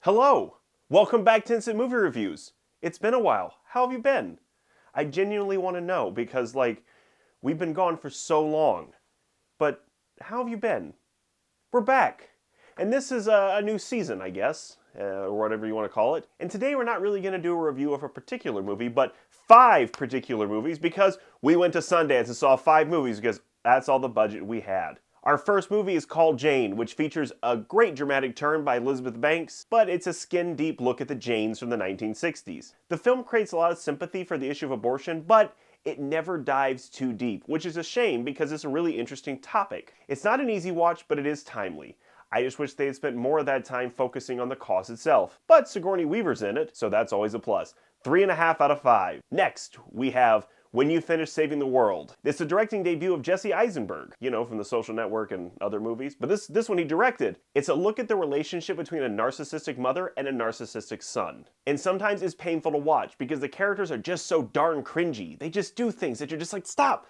Hello! Welcome back to Instant Movie Reviews. It's been a while. How have you been? I genuinely want to know because, we've been gone for so long. But how have you been? We're back. And this is a new season, I guess, or whatever you want to call it. And today we're not really going to do a review of a particular movie, but 5 particular movies because we went to Sundance and saw 5 movies because that's all the budget we had. Our first movie is called Jane, which features a great dramatic turn by Elizabeth Banks, but it's a skin-deep look at the Janes from the 1960s. The film creates a lot of sympathy for the issue of abortion, but it never dives too deep, which is a shame because it's a really interesting topic. It's not an easy watch, but it is timely. I just wish they had spent more of that time focusing on the cause itself. But Sigourney Weaver's in it, so that's always a plus. 3.5 out of 5. Next, we have When You Finish Saving the World. It's the directing debut of Jesse Eisenberg, from The Social Network and other movies, but this one he directed. It's a look at the relationship between a narcissistic mother and a narcissistic son. And sometimes it's painful to watch because the characters are just so darn cringy. They just do things that you're just like, stop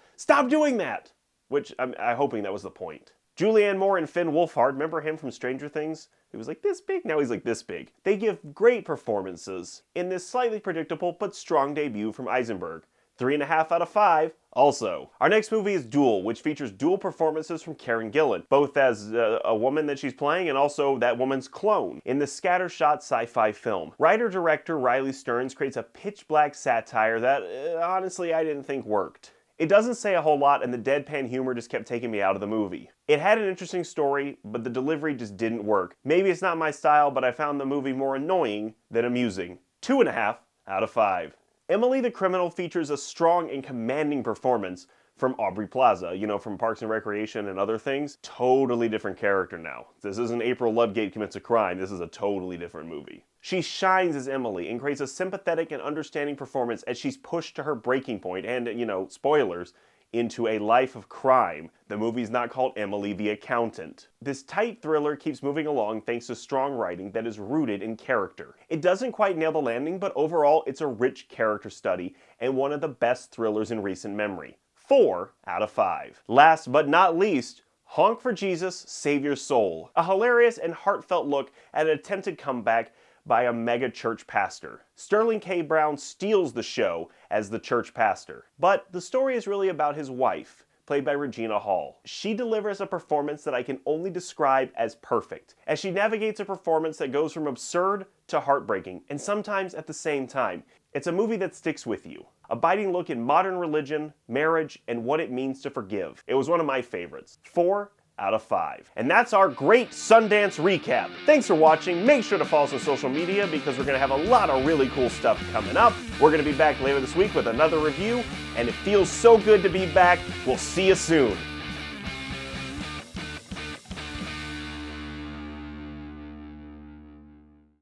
doing that! Which, I'm hoping that was the point. Julianne Moore and Finn Wolfhard, remember him from Stranger Things? He was like this big, now he's like this big. They give great performances in this slightly predictable but strong debut from Eisenberg. 3.5 out of 5, also. Our next movie is Duel, which features dual performances from Karen Gillan, both as a woman that she's playing and also that woman's clone, in the scattershot sci-fi film. Writer-director Riley Stearns creates a pitch-black satire that, honestly, I didn't think worked. It doesn't say a whole lot, and the deadpan humor just kept taking me out of the movie. It had an interesting story, but the delivery just didn't work. Maybe it's not my style, but I found the movie more annoying than amusing. 2.5 out of 5. Emily the Criminal features a strong and commanding performance from Aubrey Plaza, from Parks and Recreation and other things. Totally different character now. This isn't April Ludgate Commits a Crime, this is a totally different movie. She shines as Emily and creates a sympathetic and understanding performance as she's pushed to her breaking point and, spoilers, into a life of crime. The movie's not called Emily the Accountant. This tight thriller keeps moving along thanks to strong writing that is rooted in character. It doesn't quite nail the landing, but overall it's a rich character study and one of the best thrillers in recent memory. 4 out of 5. Last but not least, Honk for Jesus, Save Your Soul. A hilarious and heartfelt look at an attempted comeback by a mega church pastor. Sterling K. Brown steals the show as the church pastor. But the story is really about his wife, played by Regina Hall. She delivers a performance that I can only describe as perfect, as she navigates a performance that goes from absurd to heartbreaking, and sometimes at the same time. It's a movie that sticks with you. A biting look in modern religion, marriage, and what it means to forgive. It was one of my favorites. 4 out of 5. And that's our great Sundance recap. Thanks for watching. Make sure to follow us on social media because we're going to have a lot of really cool stuff coming up. We're going to be back later this week with another review, and it feels so good to be back. We'll see you soon.